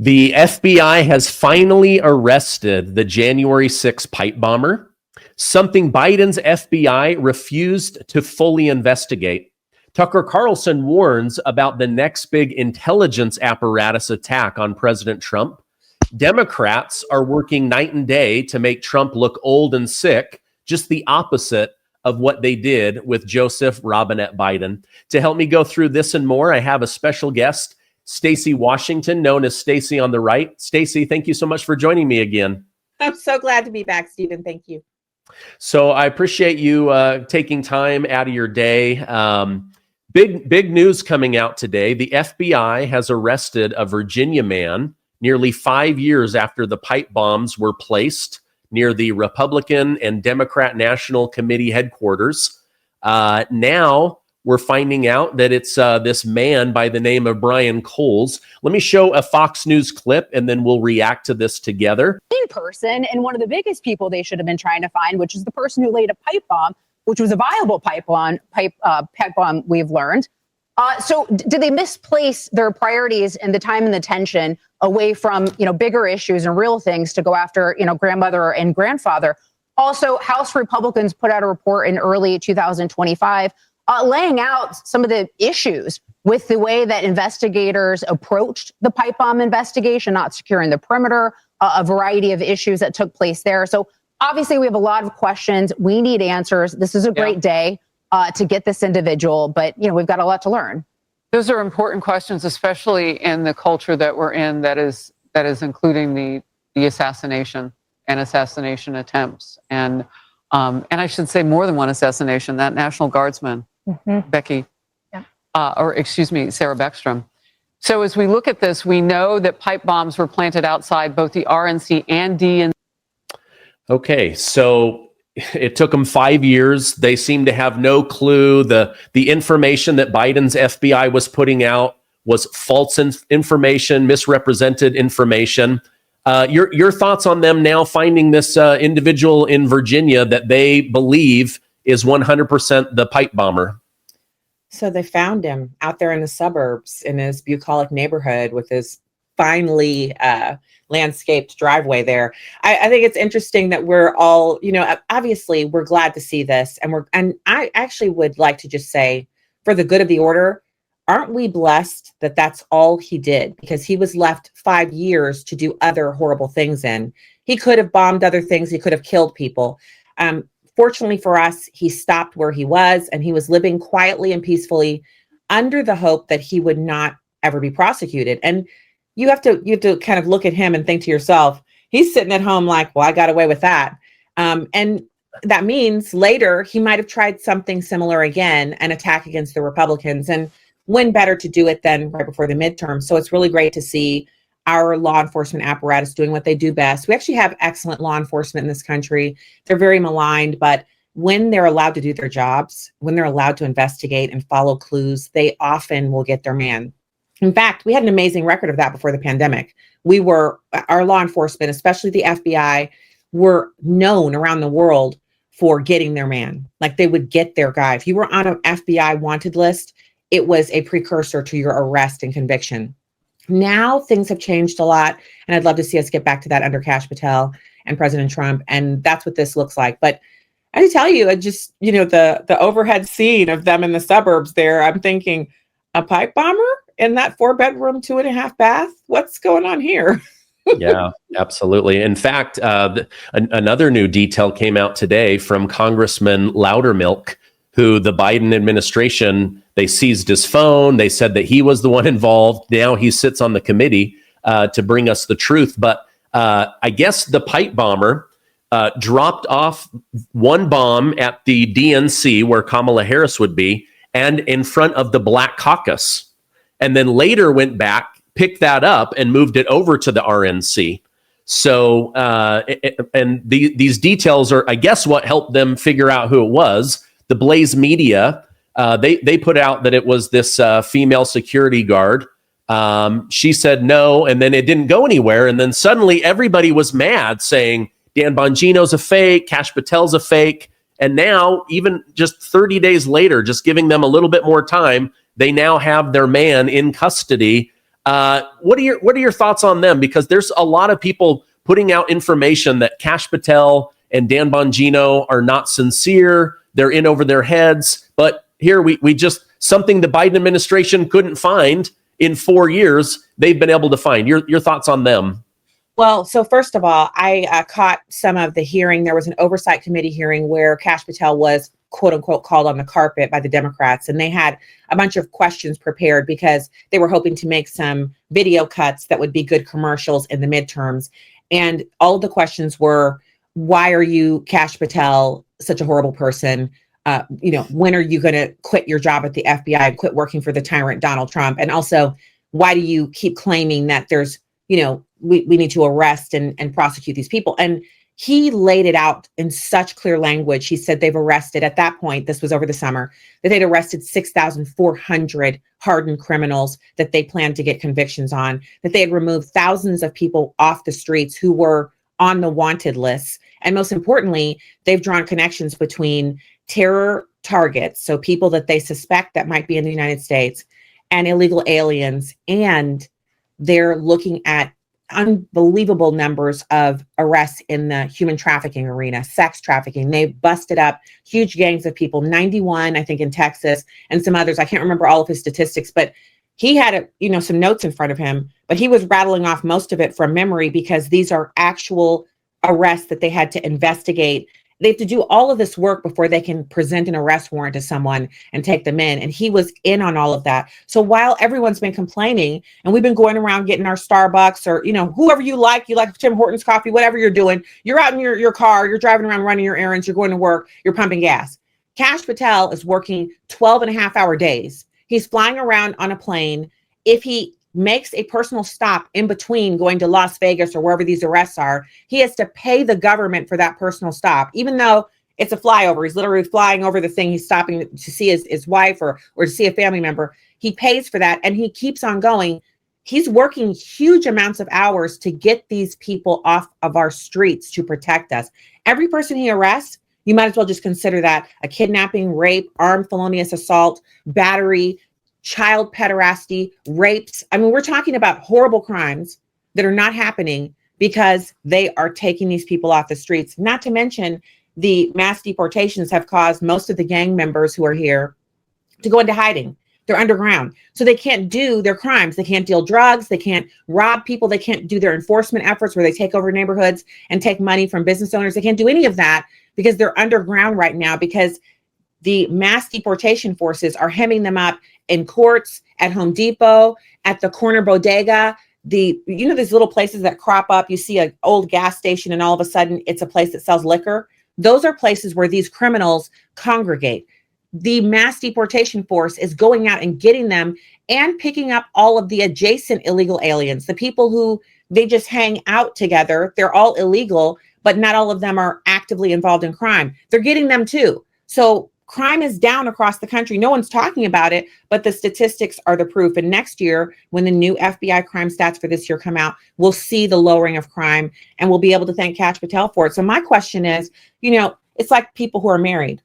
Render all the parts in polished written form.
The FBI has finally arrested the January 6th pipe bomber, something Biden's FBI refused to fully investigate. Tucker Carlson warns about the next big intelligence apparatus attack on President Trump. Democrats are working night and day to make Trump look old and sick, just the opposite of what they did with Joseph Robinette Biden. To help me go through this and more, I have a special guest, Stacy Washington, known as Stacy on the Right. Stacy, thank you so much for joining me again. I'm so glad to be back, Stephen. Thank you. So I appreciate you taking time out of your day. Big news coming out today. The FBI has arrested a Virginia man nearly 5 years after the pipe bombs were placed near the Republican and Democrat National Committee headquarters. Now we're finding out that it's this man by the name of Brian Coles. Let me show a Fox News clip and then we'll react to this together. Person and one of the biggest people they should have been trying to find, which is the person who laid a pipe bomb, which was a viable pipe bomb, we've learned. So did they misplace their priorities and the time and the tension away from, bigger issues and real things to go after, grandmother and grandfather? Also, House Republicans put out a report in early 2025 laying out some of the issues with the way that investigators approached the pipe bomb investigation, not securing the perimeter, a variety of issues that took place there. So obviously we have a lot of questions. We need answers. This is a great day to get this individual, but we've got a lot to learn. Those are important questions, especially in the culture that we're in, that is including the assassination and assassination attempts. And I should say more than one assassination, that National Guardsman, Sarah Beckstrom. So as we look at this, we know that pipe bombs were planted outside both the RNC and DNC. Okay, so it took them 5 years. They seem to have no clue. The information that Biden's FBI was putting out was false information, misrepresented information. Your thoughts on them now finding this individual in Virginia that they believe is 100% the pipe bomber? So they found him out there in the suburbs in his bucolic neighborhood with his finely landscaped driveway there. I think it's interesting that we're all, obviously we're glad to see this. And I actually would like to just say, for the good of the order, aren't we blessed that that's all he did? Because he was left 5 years to do other horrible things in. He could have bombed other things. He could have killed people. Fortunately for us, he stopped where he was and he was living quietly and peacefully under the hope that he would not ever be prosecuted. And you have to kind of look at him and think to yourself, he's sitting at home like, well, I got away with that. And that means later he might have tried something similar again, an attack against the Republicans. And when better to do it than right before the midterm? So it's really great to see our law enforcement apparatus doing what they do best. We actually have excellent law enforcement in this country. They're very maligned, but when they're allowed to do their jobs, when they're allowed to investigate and follow clues, they often will get their man. In fact, we had an amazing record of that before the pandemic. Our law enforcement, especially the FBI, were known around the world for getting their man. Like they would get their guy. If you were on an FBI wanted list, it was a precursor to your arrest and conviction. Now things have changed a lot, and I'd love to see us get back to that under Patel and President Trump, and that's what this looks like. But I tell you, I just, the overhead scene of them in the suburbs there, I'm thinking, a pipe bomber in that 4-bedroom, 2.5 bath? What's going on here? Yeah, absolutely. In fact, another new detail came out today from Congressman Loudermilk, who the Biden administration, they seized his phone. They said that he was the one involved. Now he sits on the committee to bring us the truth. But I guess the pipe bomber dropped off one bomb at the DNC where Kamala Harris would be and in front of the Black Caucus. And then later went back, picked that up and moved it over to the RNC. So these details are, I guess, what helped them figure out who it was. The Blaze Media, they put out that it was this female security guard. She said no, and then it didn't go anywhere. And then suddenly everybody was mad, saying Dan Bongino's a fake, Kash Patel's a fake. And now, even just 30 days later, just giving them a little bit more time, they now have their man in custody. What are your thoughts on them? Because there's a lot of people putting out information that Kash Patel and Dan Bongino are not sincere. They're in over their heads. But here we just, something the Biden administration couldn't find in 4 years, they've been able to find. Your thoughts on them? Well, so first of all, I caught some of the hearing. There was an oversight committee hearing where Kash Patel was, quote unquote, called on the carpet by the Democrats. And they had a bunch of questions prepared because they were hoping to make some video cuts that would be good commercials in the midterms. And all of the questions were, why are you, Kash Patel, such a horrible person? When are you going to quit your job at the FBI and quit working for the tyrant Donald Trump? And also, why do you keep claiming that there's, we need to arrest and prosecute these people? And he laid it out in such clear language. He said they've arrested, at that point, this was over the summer, that they'd arrested 6,400 hardened criminals that they planned to get convictions on, that they had removed thousands of people off the streets who were on the wanted lists. And most importantly, they've drawn connections between terror targets, so people that they suspect that might be in the United States, and illegal aliens. And they're looking at unbelievable numbers of arrests in the human trafficking arena, sex trafficking. They busted up huge gangs of people, 91, I think, in Texas, and some others. I can't remember all of his statistics, but he had some notes in front of him, but he was rattling off most of it from memory because these are actual arrests that they had to investigate. They have to do all of this work before they can present an arrest warrant to someone and take them in. And he was in on all of that. So while everyone's been complaining and we've been going around getting our Starbucks or, whoever you like Tim Hortons coffee, whatever you're doing, you're out in your car, you're driving around running your errands, you're going to work, you're pumping gas. Kash Patel is working 12.5-hour days. He's flying around on a plane. If he makes a personal stop in between going to Las Vegas or wherever these arrests are, he has to pay the government for that personal stop, even though it's a flyover. He's literally flying over the thing. He's stopping to see his wife or to see a family member. He pays for that and he keeps on going. He's working huge amounts of hours to get these people off of our streets to protect us. Every person he arrests, you might as well just consider that a kidnapping, rape, armed felonious assault, battery, child pederasty, rapes. I mean, we're talking about horrible crimes that are not happening because they are taking these people off the streets. Not to mention the mass deportations have caused most of the gang members who are here to go into hiding. They're underground. So they can't do their crimes. They can't deal drugs. They can't rob people. They can't do their enforcement efforts where they take over neighborhoods and take money from business owners. They can't do any of that because they're underground right now because the mass deportation forces are hemming them up in courts, at Home Depot, at the corner bodega, these little places that crop up. You see an old gas station and all of a sudden it's a place that sells liquor. Those are places where these criminals congregate. The mass deportation force is going out and getting them and picking up all of the adjacent illegal aliens, the people who they just hang out together. They're all illegal, but not all of them are actively involved in crime. They're getting them too. So crime is down across the country. No one's talking about it, but the statistics are the proof. And next year, when the new FBI crime stats for this year come out, we'll see the lowering of crime and we'll be able to thank Kash Patel for it. So my question is, it's like people who are married.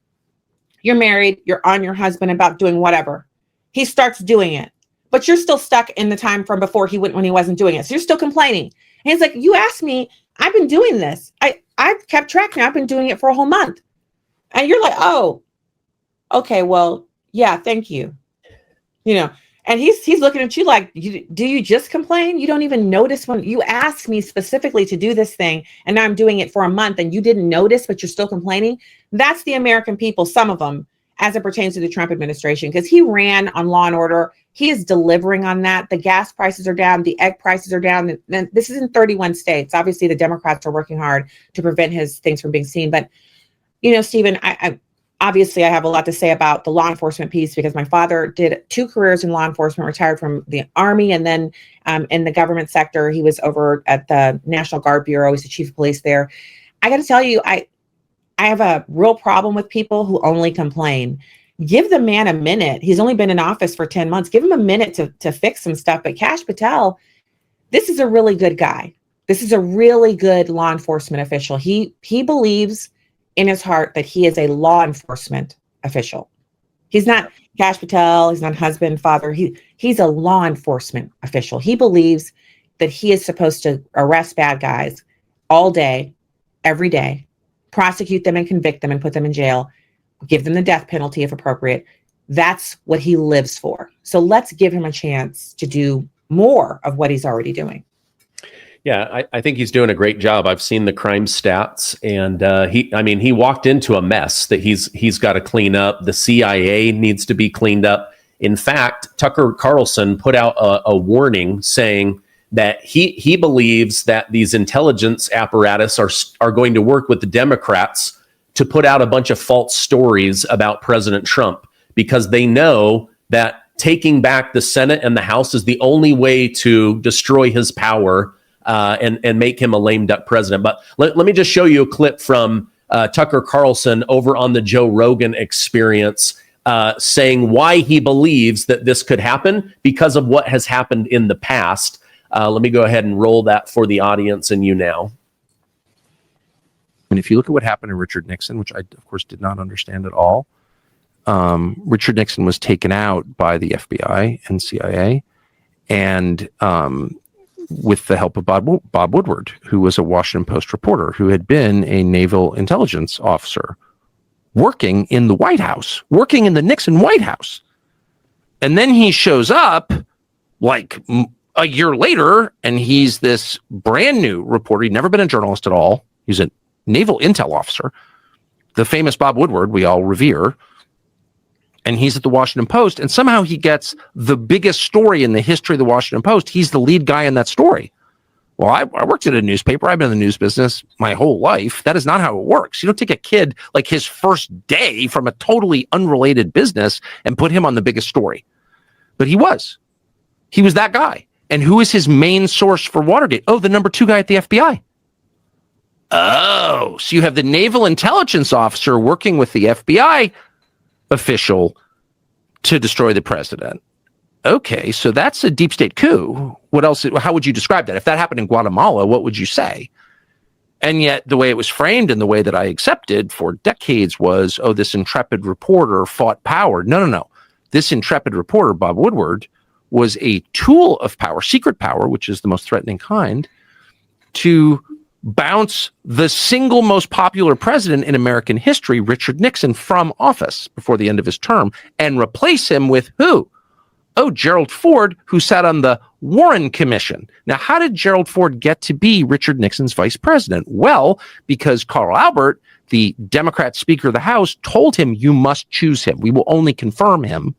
You're married, you're on your husband about doing whatever. He starts doing it, but you're still stuck in the time from before he went when he wasn't doing it. So you're still complaining. And it's like, you asked me, I've been doing this. I've kept track now. I've been doing it for a whole month. And you're like, oh, okay, well, yeah, thank you. And he's looking at you like, do you just complain? You don't even notice when you asked me specifically to do this thing, and now I'm doing it for a month and you didn't notice, but you're still complaining. That's the American people, some of them, as it pertains to the Trump administration, because he ran on law and order. He is delivering on that. The gas prices are down. The egg prices are down. And this is in 31 states. Obviously, the Democrats are working hard to prevent his things from being seen. But, Stephen, obviously, I have a lot to say about the law enforcement piece because my father did 2 careers in law enforcement, retired from the Army, and then in the government sector, he was over at the National Guard Bureau. He's the chief of police there. I got to tell you, I have a real problem with people who only complain. Give the man a minute. He's only been in office for 10 months. Give him a minute to fix some stuff. But Kash Patel, this is a really good guy. This is a really good law enforcement official. He believes in his heart that he is a law enforcement official. He's not Cash Patel. He's not husband, father. He's a law enforcement official. He believes that he is supposed to arrest bad guys all day, every day, prosecute them and convict them and put them in jail, give them the death penalty if appropriate. That's what he lives for. So let's give him a chance to do more of what he's already doing. Yeah, I think he's doing a great job. I've seen the crime stats, and he walked into a mess that he's got to clean up. The CIA needs to be cleaned up. In fact, Tucker Carlson put out a warning saying that he believes that these intelligence apparatus are going to work with the Democrats to put out a bunch of false stories about President Trump, because they know that taking back the Senate and the House is the only way to destroy his power and make him a lame duck president. But let me just show you a clip from Tucker Carlson over on the Joe Rogan Experience, saying why he believes that this could happen because of what has happened in the past. Let me go ahead and roll that for the audience and you now. And if you look at what happened to Richard Nixon, which I, of course, did not understand at all, Richard Nixon was taken out by the FBI and CIA, and with the help of Bob Woodward, who was a Washington Post reporter, who had been a naval intelligence officer working in the White House, working in the Nixon White House. And then he shows up like a year later, and he's this brand new reporter. He'd never been a journalist at all. He's a naval intel officer, the famous Bob Woodward we all revere. And he's at the Washington Post, and somehow he gets the biggest story in the history of the Washington Post. He's the lead guy in that story. Well, I worked at a newspaper. I've been in the news business my whole life. That is not how it works. You don't take a kid like his first day from a totally unrelated business and put him on the biggest story. But he was that guy. And who is his main source for Watergate? Oh, the number 2 guy at the FBI. Oh, so you have the naval intelligence officer working with the FBI official to destroy the president. Okay, so that's a deep state coup. What else? How would you describe that? If that happened in Guatemala, what would you say? And yet the way it was framed and the way that I accepted for decades was, oh, this intrepid reporter fought power. No. This intrepid reporter, Bob Woodward, was a tool of power, secret power, which is the most threatening kind, to bounce the single most popular president in American history, Richard Nixon, from office before the end of his term and replace him with who? Oh, Gerald Ford, who sat on the Warren Commission. Now, how did Gerald Ford get to be Richard Nixon's vice president? Well, because Carl Albert, the Democrat Speaker of the House, told him, you must choose him. We will only confirm him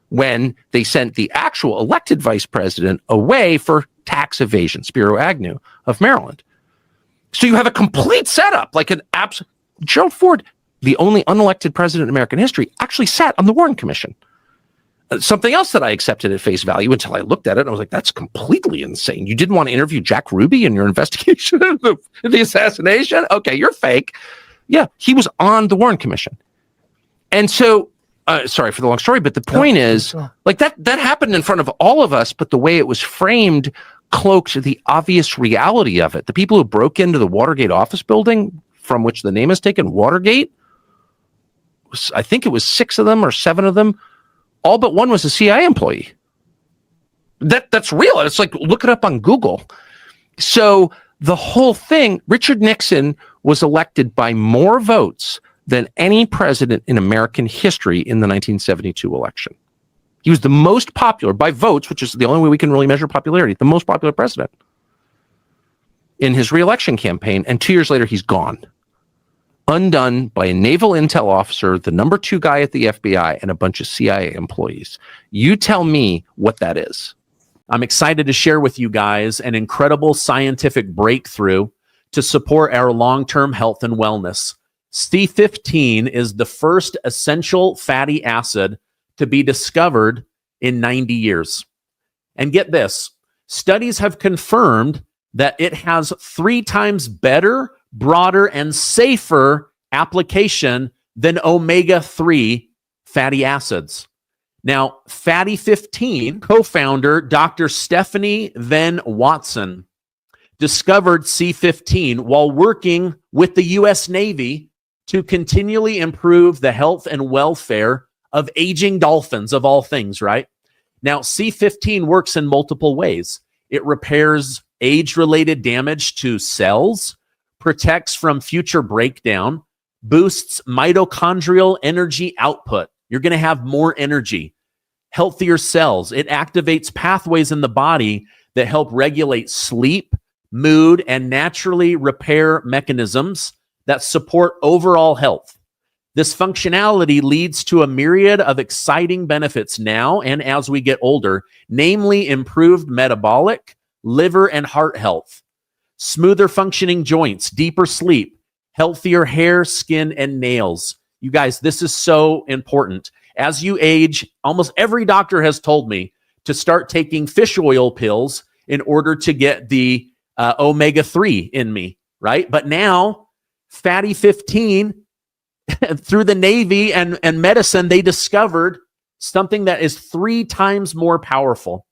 when they sent the actual elected vice president away for tax evasion, Spiro Agnew of Maryland. So you have a complete setup, like an absolute. Gerald Ford, the only unelected president in American history, actually sat on the Warren Commission. Something else that I accepted at face value until I looked at it, and I was like, that's completely insane. You didn't want to interview Jack Ruby in your investigation of the assassination? Okay, you're fake. Yeah, he was on the Warren Commission. And so, sorry for the long story, but the point is, like that happened in front of all of us, but the way it was framed cloaked the obvious reality of it. The people who broke into the Watergate office building, from which the name is taken, Watergate, I think it was 6 of them or 7 of them, all but one was a CIA employee. That's real. It's like, look it up on Google. So the whole thing, Richard Nixon was elected by more votes than any president in American history in the 1972 election. He was the most popular by votes, which is the only way we can really measure popularity, the most popular president in his reelection campaign. And 2 years later, he's gone. Undone by a naval intel officer, the number 2 guy at the FBI, and a bunch of CIA employees. You tell me what that is. I'm excited to share with you guys an incredible scientific breakthrough to support our long-term health and wellness. C15 is the first essential fatty acid to be discovered in 90 years. And get this, studies have confirmed that it has 3 times better, broader, and safer application than omega-3 fatty acids. Now, Fatty 15 co-founder Dr. Stephanie Venn Watson discovered C15 while working with the U.S. Navy to continually improve the health and welfare of aging dolphins, of all things, right? Now, C15 works in multiple ways. It repairs age-related damage to cells, protects from future breakdown, boosts mitochondrial energy output. You're going to have more energy, healthier cells. It activates pathways in the body that help regulate sleep, mood, and naturally repair mechanisms that support overall health. This functionality leads to a myriad of exciting benefits now and as we get older, namely improved metabolic, liver, and heart health, smoother functioning joints, deeper sleep, healthier hair, skin, and nails. You guys, this is so important. As you age, almost every doctor has told me to start taking fish oil pills in order to get the omega-3 in me, right? But now, fatty 15, through the Navy and medicine, they discovered something that is 3 times more powerful.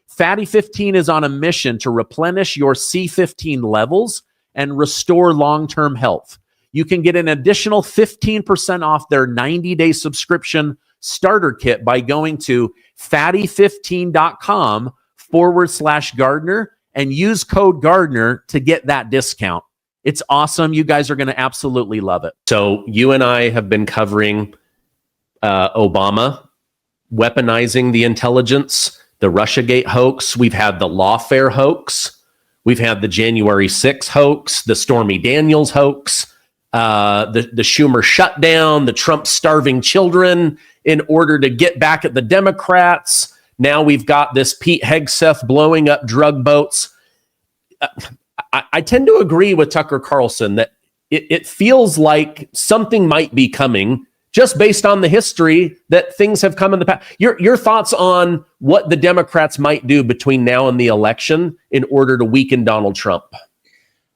Fatty 15 is on a mission to replenish your C15 levels and restore long-term health. You can get an additional 15% off their 90-day subscription starter kit by going to fatty15.com/Gardner and use code Gardner to get that discount. It's awesome. You guys are going to absolutely love it. So you and I have been covering Obama weaponizing the intelligence, the Russiagate hoax. We've had the lawfare hoax. We've had the January 6th hoax, the Stormy Daniels hoax, the Schumer shutdown, the Trump starving children in order to get back at the Democrats. Now we've got this Pete Hegseth blowing up drug boats. I tend to agree with Tucker Carlson that it feels like something might be coming just based on the history that things have come in the past. Your thoughts on what the Democrats might do between now and the election in order to weaken Donald Trump?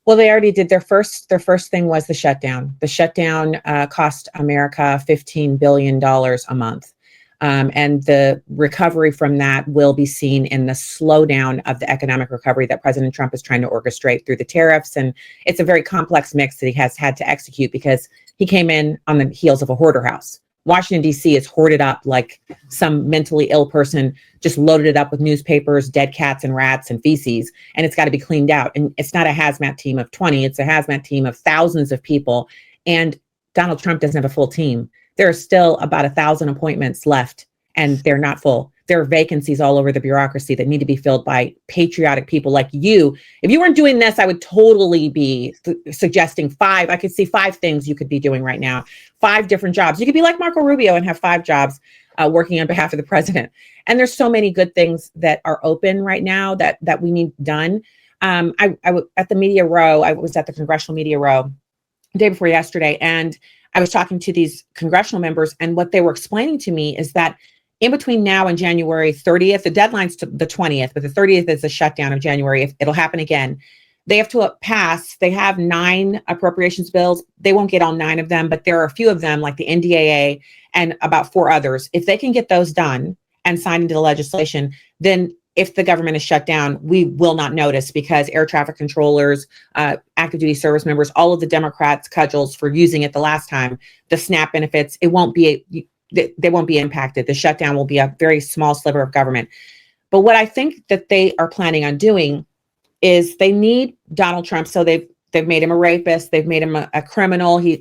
Well, they already did their first thing was the shutdown. The shutdown cost America $15 billion a month. And the recovery from that will be seen in the slowdown of the economic recovery that President Trump is trying to orchestrate through the tariffs. And it's a very complex mix that he has had to execute because he came in on the heels of a hoarder house. Washington, D.C. is hoarded up like some mentally ill person just loaded it up with newspapers, dead cats and rats and feces, and it's got to be cleaned out. And it's not a hazmat team of 20, it's a hazmat team of thousands of people. And Donald Trump doesn't have a full team. There are still about 1,000 appointments left, and they're not full. There are vacancies all over the bureaucracy that need to be filled by patriotic people like you. If you weren't doing this, I would totally be suggesting 5. I could see 5 things you could be doing right now. 5 different jobs. You could be like Marco Rubio and have 5 jobs working on behalf of the president. And there's so many good things that are open right now that we need done. At the Media Row, I was at the Congressional Media Row the day before yesterday, and I was talking to these congressional members, and what they were explaining to me is that in between now and January 30th, the deadline's to the 20th, but the 30th is the shutdown of January. It'll happen again. They have to pass. They have 9 appropriations bills. They won't get all 9 of them, but there are a few of them, like the NDAA and about 4 others. If they can get those done and signed into the legislation, then if the government is shut down, we will not notice because air traffic controllers, active duty service members, all of the Democrats cudgels for using it the last time, the SNAP benefits, they won't be impacted. The shutdown will be a very small sliver of government. But what I think that they are planning on doing is they need Donald Trump. So they've made him a rapist. They've made him a criminal. He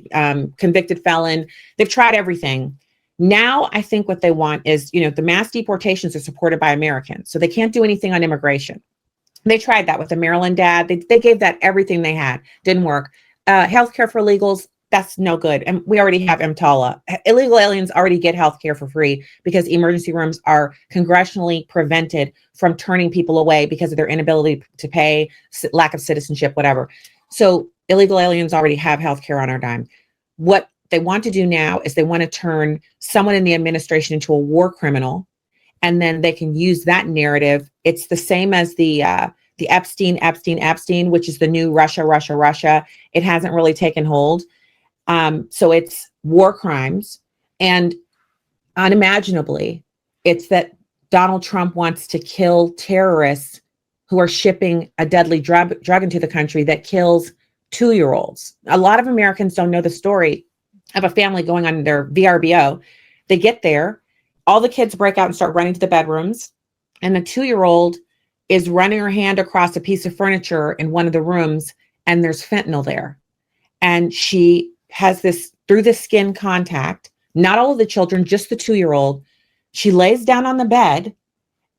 convicted felon. They've tried everything. Now, I think what they want is, the mass deportations are supported by Americans. So they can't do anything on immigration. They tried that with the Maryland dad. They gave that everything they had. Didn't work. Healthcare for illegals, that's no good. And we already have EMTALA. Illegal aliens already get healthcare for free because emergency rooms are congressionally prevented from turning people away because of their inability to pay, lack of citizenship, whatever. So illegal aliens already have healthcare on our dime. What they want to do now is they want to turn someone in the administration into a war criminal, and then they can use that narrative. It's the same as the Epstein, which is the new Russia. It hasn't really taken hold. So it's war crimes, and unimaginably, it's that Donald Trump wants to kill terrorists who are shipping a deadly drug into the country that kills 2-year-olds. A lot of Americans don't know the story of a family going on their VRBO. They get there, all the kids break out and start running to the bedrooms. And the 2-year-old is running her hand across a piece of furniture in one of the rooms, and there's fentanyl there. And she has this through the skin contact, not all of the children, just the 2-year-old. She lays down on the bed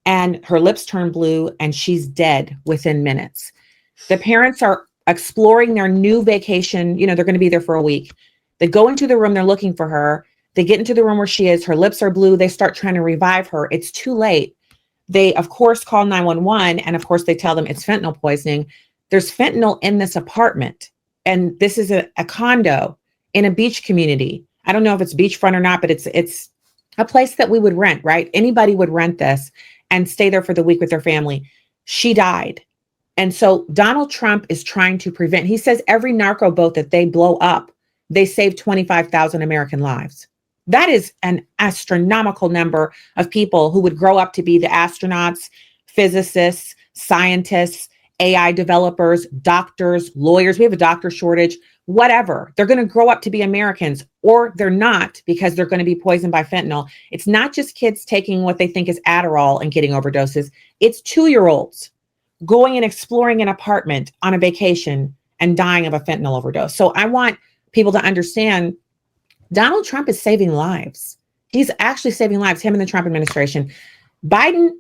and her lips turn blue and she's dead within minutes. The parents are exploring their new vacation. They're going to be there for a week. They go into the room, they're looking for her. They get into the room where she is. Her lips are blue. They start trying to revive her. It's too late. They, of course, call 911. And of course, they tell them it's fentanyl poisoning. There's fentanyl in this apartment. And this is a condo in a beach community. I don't know if it's beachfront or not, but it's a place that we would rent, right? Anybody would rent this and stay there for the week with their family. She died. And so Donald Trump is trying to prevent, he says every narco boat that they blow up, they save 25,000 American lives. That is an astronomical number of people who would grow up to be the astronauts, physicists, scientists, AI developers, doctors, lawyers. We have a doctor shortage, whatever. They're going to grow up to be Americans, or they're not, because they're going to be poisoned by fentanyl. It's not just kids taking what they think is Adderall and getting overdoses. It's 2-year-olds going and exploring an apartment on a vacation and dying of a fentanyl overdose. So I want people to understand Donald Trump is saving lives. He's actually saving lives, him and the Trump administration. Biden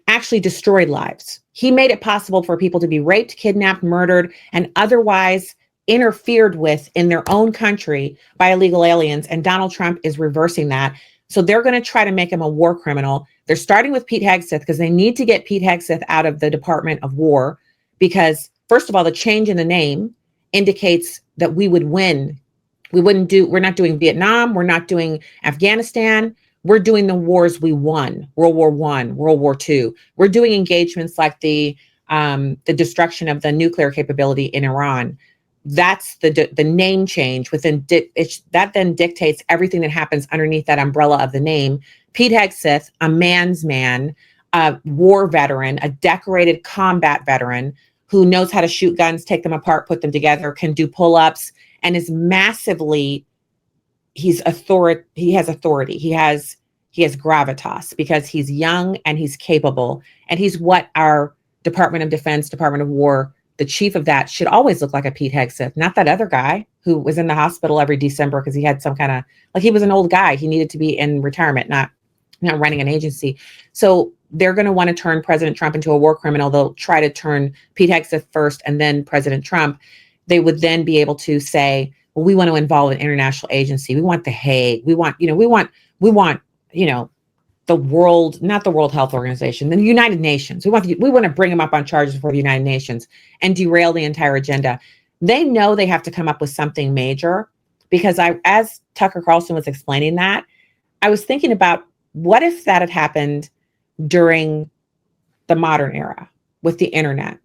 actually destroyed lives. He made it possible for people to be raped, kidnapped, murdered, and otherwise interfered with in their own country by illegal aliens. And Donald Trump is reversing that. So they're going to try to make him a war criminal. They're starting with Pete Hegseth because they need to get Pete Hegseth out of the Department of War, because first of all, the change in the name indicates that we would win. We're not doing Vietnam. We're not doing Afghanistan. We're doing the wars we won, World War I, World War II. We're doing engagements like the destruction of the nuclear capability in Iran. That's the name change within that then dictates everything that happens underneath that umbrella of the name. Pete Hegseth, a man's man, a war veteran, a decorated combat veteran who knows how to shoot guns, take them apart, put them together, can do pull-ups, and is massively, he has authority. He has gravitas because he's young and he's capable. And he's what our Department of Defense, Department of War, the chief of that should always look like a Pete Hegseth, not that other guy who was in the hospital every December because he had some kind of, like, he was an old guy. He needed to be in retirement, not running an agency. So they're going to want to turn President Trump into a war criminal. They'll try to turn Pete Hegseth first and then President Trump. They would then be able to say, well, we want to involve an international agency. We want the Hague. We want, the world, not the World Health Organization, the United Nations. We want to bring them up on charges before the United Nations and derail the entire agenda. They know they have to come up with something major, because as Tucker Carlson was explaining that, I was thinking about what if that had happened during the modern era with the internet,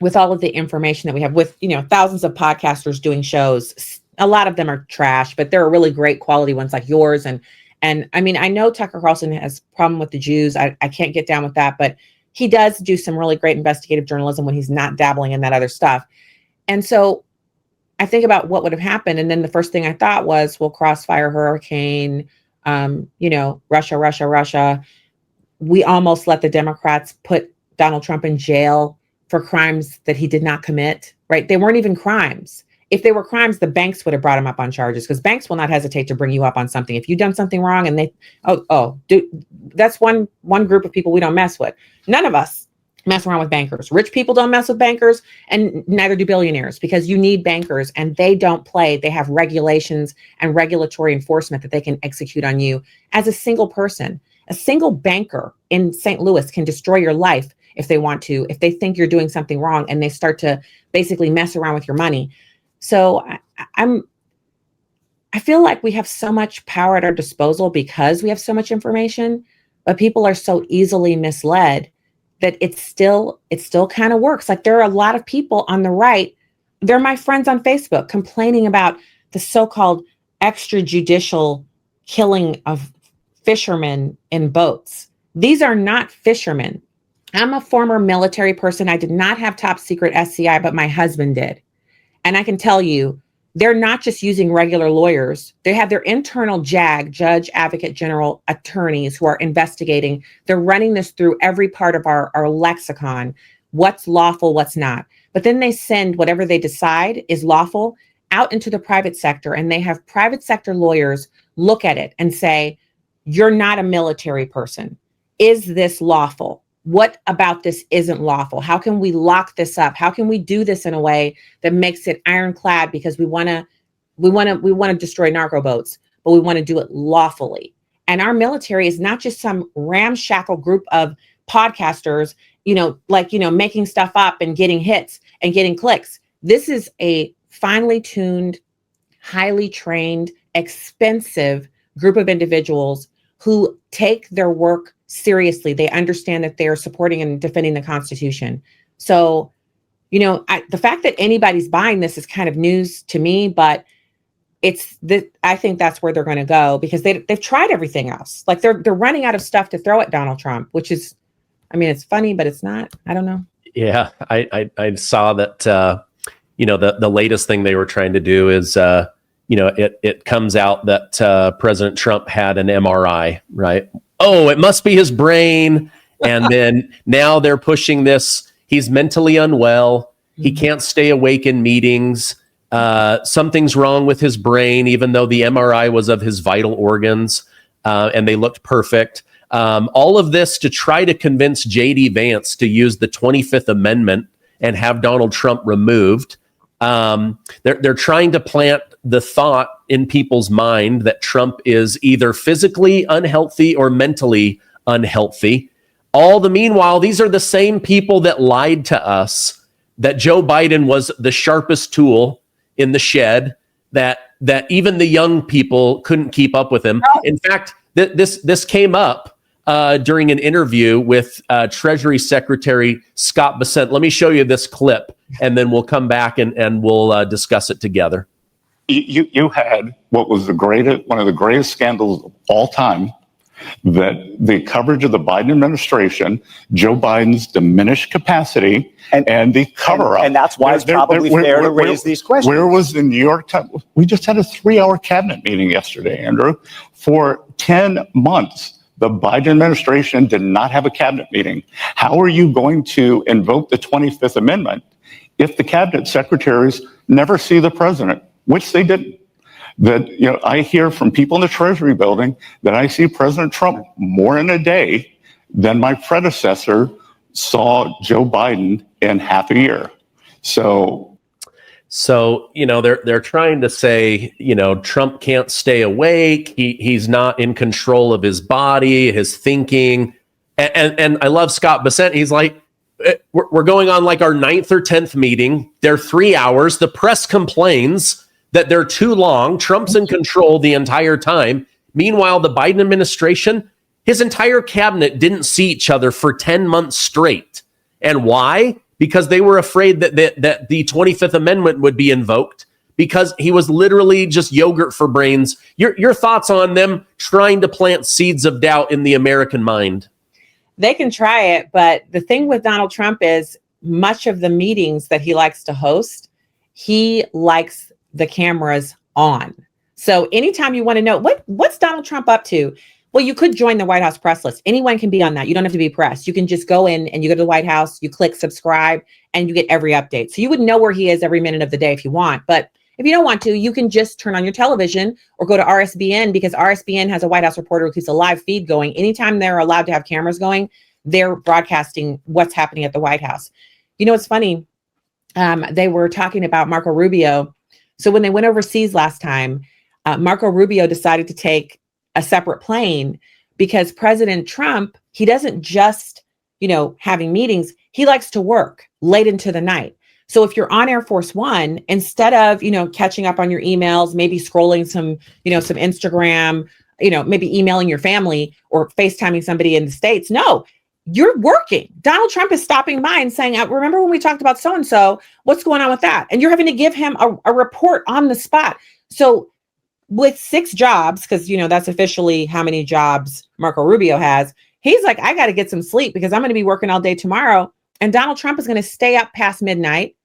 with all of the information that we have, with, thousands of podcasters doing shows. A lot of them are trash, but there are really great quality ones like yours. And I mean, I know Tucker Carlson has a problem with the Jews. I can't get down with that, but he does do some really great investigative journalism when he's not dabbling in that other stuff. And so I think about what would have happened. And then the first thing I thought was, well, Crossfire Hurricane, Russia. We almost let the Democrats put Donald Trump in jail for crimes that he did not commit, right? They weren't even crimes. If they were crimes, the banks would have brought him up on charges, because banks will not hesitate to bring you up on something. If you've done something wrong and that's one group of people we don't mess with. None of us mess around with bankers. Rich people don't mess with bankers, and neither do billionaires, because you need bankers and they don't play. They have regulations and regulatory enforcement that they can execute on you as a single person. A single banker in St. Louis can destroy your life if they want to, if they think you're doing something wrong and they start to basically mess around with your money. So I feel like we have so much power at our disposal because we have so much information, but people are so easily misled that it still kind of works. Like, there are a lot of people on the right, they're my friends on Facebook, complaining about the so-called extrajudicial killing of fishermen in boats. These are not fishermen. I'm a former military person. I did not have top secret SCI, but my husband did. And I can tell you, they're not just using regular lawyers. They have their internal JAG, Judge Advocate General attorneys, who are investigating. They're running this through every part of our lexicon, what's lawful, what's not. But then they send whatever they decide is lawful out into the private sector, and they have private sector lawyers look at it and say, you're not a military person. Is this lawful? What about this isn't lawful? How can we lock this up? How can we do this in a way that makes it ironclad? Because we want to destroy narco boats, but we want to do it lawfully. And our military is not just some ramshackle group of podcasters, making stuff up and getting hits and getting clicks. This is a finely tuned, highly trained, expensive group of individuals who take their work seriously. They understand that they are supporting and defending the Constitution. So, the fact that anybody's buying this is kind of news to me, but I think that's where they're going to go, because they've tried everything else. Like they're running out of stuff to throw at Donald Trump, which is, it's funny, but it's not. I don't know. Yeah, I saw that. The latest thing they were trying to do is, it comes out that President Trump had an MRI, right? Oh, it must be his brain. And then now they're pushing this. He's mentally unwell. He can't stay awake in meetings. Something's wrong with his brain, even though the MRI was of his vital organs, and they looked perfect. All of this to try to convince J.D. Vance to use the 25th Amendment and have Donald Trump removed. They're trying to plant the thought in people's mind that Trump is either physically unhealthy or mentally unhealthy. All the meanwhile, these are the same people that lied to us that Joe Biden was the sharpest tool in the shed, that even the young people couldn't keep up with him. In fact, this came up during an interview with Treasury Secretary Scott Bessent. Let me show you this clip, and then we'll come back and we'll discuss it together. You had what was one of the greatest scandals of all time, that the coverage of the Biden administration, Joe Biden's diminished capacity, and the cover-up. And that's why it's probably fair to raise these questions. Where was the New York Times? We just had a 3-hour cabinet meeting yesterday, Andrew. For 10 months, the Biden administration did not have a cabinet meeting. How are you going to invoke the 25th Amendment if the cabinet secretaries never see the president, which they didn't? I hear from people in the Treasury building that I see President Trump more in a day than my predecessor saw Joe Biden in half a year. So they're trying to say, Trump can't stay awake. He's not in control of his body, his thinking. And I love Scott Bessent. He's like, we're going on like our 9th or 10th meeting. They're 3 hours. The press complains that they're too long. Trump's in control the entire time. Meanwhile, the Biden administration, his entire cabinet didn't see each other for 10 months straight. And why? Because they were afraid that the 25th Amendment would be invoked, because he was literally just yogurt for brains. Your thoughts on them trying to plant seeds of doubt in the American mind? They can try it, but the thing with Donald Trump is much of the meetings that he likes to host, he likes the cameras on. So anytime you want to know what's Donald Trump up to, well, you could join the White House press list. Anyone can be on that. You don't have to be pressed. You can just go in and you go to the White House, you click subscribe, and you get every update. So you would know where he is every minute of the day if you want. But if you don't want to, you can just turn on your television or go to RSBN, because RSBN has a White House reporter who keeps a live feed going. Anytime they're allowed to have cameras going, they're broadcasting what's happening at the White House. It's funny. They were talking about Marco Rubio. So when they went overseas last time, Marco Rubio decided to take a separate plane, because President Trump, he doesn't just, having meetings, he likes to work late into the night. So if you're on Air Force One, instead of, catching up on your emails, maybe scrolling some Instagram, maybe emailing your family or FaceTiming somebody in the States, no, you're working. Donald Trump is stopping by and saying, remember when we talked about so-and-so, what's going on with that? And you're having to give him a report on the spot. So with 6 jobs, because, that's officially how many jobs Marco Rubio has, he's like, I got to get some sleep because I'm going to be working all day tomorrow. And Donald Trump is going to stay up past midnight.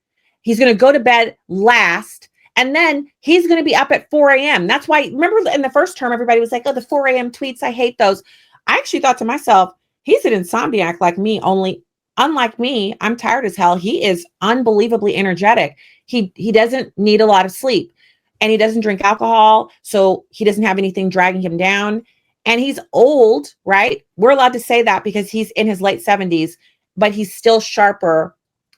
He's going to go to bed last. And then he's going to be up at 4 a.m. That's why, remember in the first term, everybody was like, oh, the 4 a.m. tweets, I hate those. I actually thought to myself, he's an insomniac like me, only unlike me, I'm tired as hell. He is unbelievably energetic. He doesn't need a lot of sleep, and he doesn't drink alcohol. So he doesn't have anything dragging him down. And he's old, right? We're allowed to say that because he's in his late 70s, but he's still sharper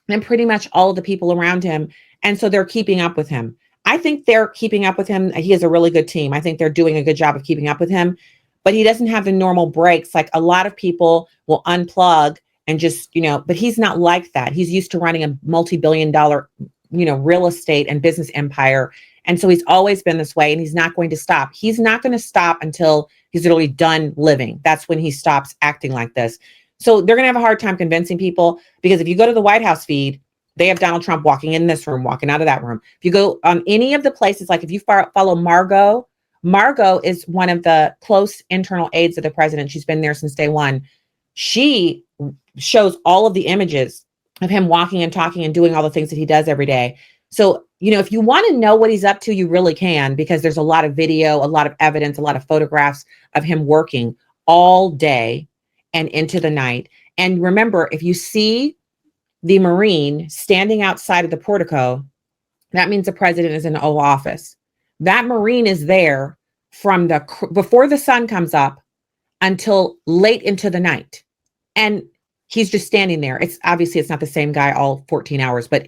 than pretty much all of the people around him. And so they're keeping up with him. I think they're keeping up with him. He has a really good team. I think they're doing a good job of keeping up with him, but he doesn't have the normal breaks. Like a lot of people will unplug and just, but he's not like that. He's used to running a multi-billion-dollar, real estate and business empire. And so he's always been this way, and he's not going to stop. He's not going to stop until he's literally done living. That's when he stops acting like this. So they're going to have a hard time convincing people, because if you go to the White House feed, they have Donald Trump walking in this room, walking out of that room. If you go on any of the places, like if you follow Margot is one of the close internal aides of the president. She's been there since day one. She shows all of the images of him walking and talking and doing all the things that he does every day. So, if you want to know what he's up to, you really can, because there's a lot of video, a lot of evidence, a lot of photographs of him working all day and into the night. And remember, if you see the Marine standing outside of the portico, that means the president is in the Oval Office. That Marine is there from before the sun comes up until late into the night. And he's just standing there. It's not the same guy all 14 hours, but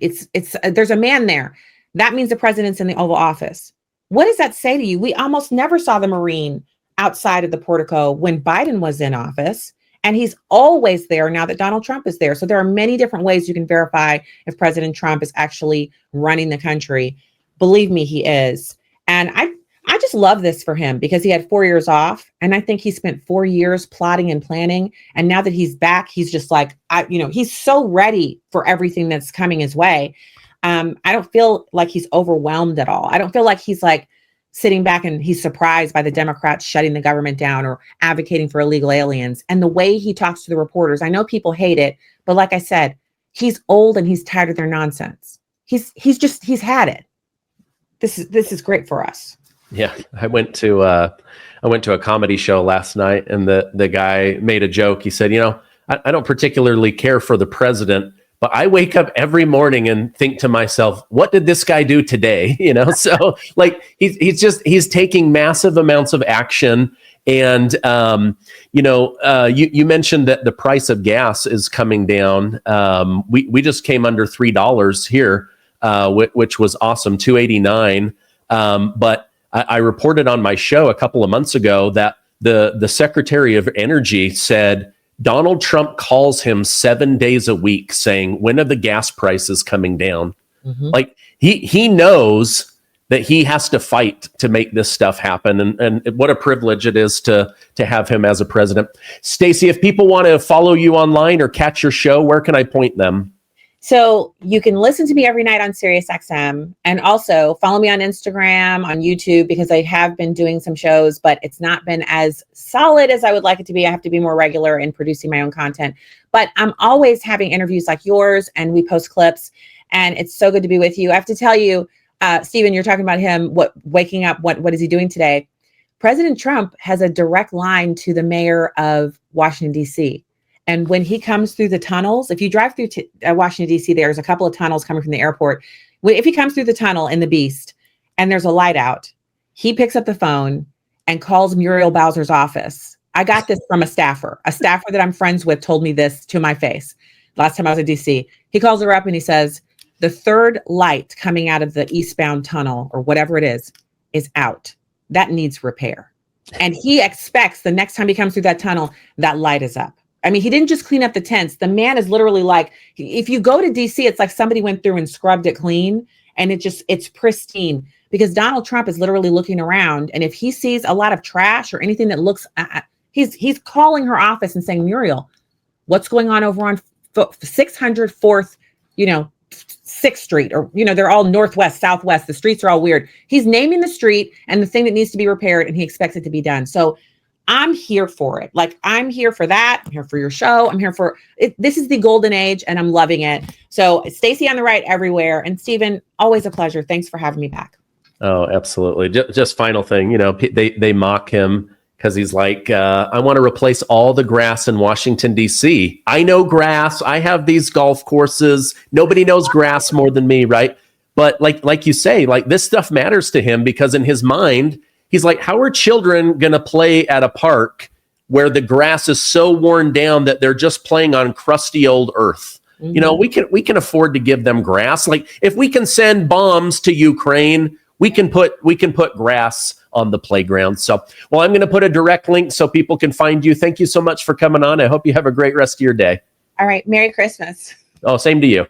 there's a man there. That means the president's in the Oval Office. What does that say to you? We almost never saw the Marine outside of the portico when Biden was in office. And he's always there now that Donald Trump is there. So there are many different ways you can verify if President Trump is actually running the country. Believe me, he is. And I just love this for him, because he had 4 years off. And I think he spent 4 years plotting and planning. And now that he's back, he's just like, he's so ready for everything that's coming his way. I don't feel like he's overwhelmed at all. I don't feel like he's like sitting back and he's surprised by the Democrats shutting the government down or advocating for illegal aliens. And the way he talks to the reporters, I know people hate it, but like I said, he's old and he's tired of their nonsense. He's had it. This is great for us. Yeah, I went to a comedy show last night, and the guy made a joke. He said, I don't particularly care for the president, but I wake up every morning and think to myself, what did this guy do today? So like he's taking massive amounts of action. And, you mentioned that the price of gas is coming down. We just came under $3 here, which was awesome, $2.89. But I reported on my show a couple of months ago that the Secretary of Energy said Donald Trump calls him 7 days a week saying, when are the gas prices coming down? Mm-hmm. Like he knows that he has to fight to make this stuff happen. And what a privilege it is to have him as a president. Stacy, if people want to follow you online or catch your show, where can I point them? So you can listen to me every night on SiriusXM, and also follow me on Instagram, on YouTube, because I have been doing some shows, but it's not been as solid as I would like it to be. I have to be more regular in producing my own content, but I'm always having interviews like yours, and we post clips, and it's so good to be with you. I have to tell you, Stephen, you're talking about him, waking up, what is he doing today? President Trump has a direct line to the mayor of Washington, D.C. And when he comes through the tunnels, if you drive through Washington, D.C., there's a couple of tunnels coming from the airport. If he comes through the tunnel in the Beast and there's a light out, he picks up the phone and calls Muriel Bowser's office. I got this from a staffer that I'm friends with told me this to my face last time I was in D.C. He calls her up and he says, the third light coming out of the eastbound tunnel or whatever it is out. That needs repair. And he expects the next time he comes through that tunnel, that light is up. I mean, he didn't just clean up the tents. The man is literally like, if you go to DC, it's like somebody went through and scrubbed it clean, and it's pristine, because Donald Trump is literally looking around. And if he sees a lot of trash or anything that looks, he's calling her office and saying, Muriel, what's going on over on 604th, 6th Street, or, they're all northwest, southwest. The streets are all weird. He's naming the street and the thing that needs to be repaired, and he expects it to be done. So I'm here for it. Like, I'm here for that. I'm here for your show. I'm here for it. This is the golden age, and I'm loving it. So Stacy on the Right everywhere. And Stephen, always a pleasure. Thanks for having me back. Oh, absolutely. Just final thing, they mock him because he's like, I want to replace all the grass in Washington, D.C. I know grass. I have these golf courses. Nobody knows grass more than me, right? But like you say, like this stuff matters to him because in his mind, he's like, how are children going to play at a park where the grass is so worn down that they're just playing on crusty old earth? Mm-hmm. We can afford to give them grass. Like if we can send bombs to Ukraine, we can put grass on the playground. So, well, I'm going to put a direct link so people can find you. Thank you so much for coming on. I hope you have a great rest of your day. All right. Merry Christmas. Oh, same to you.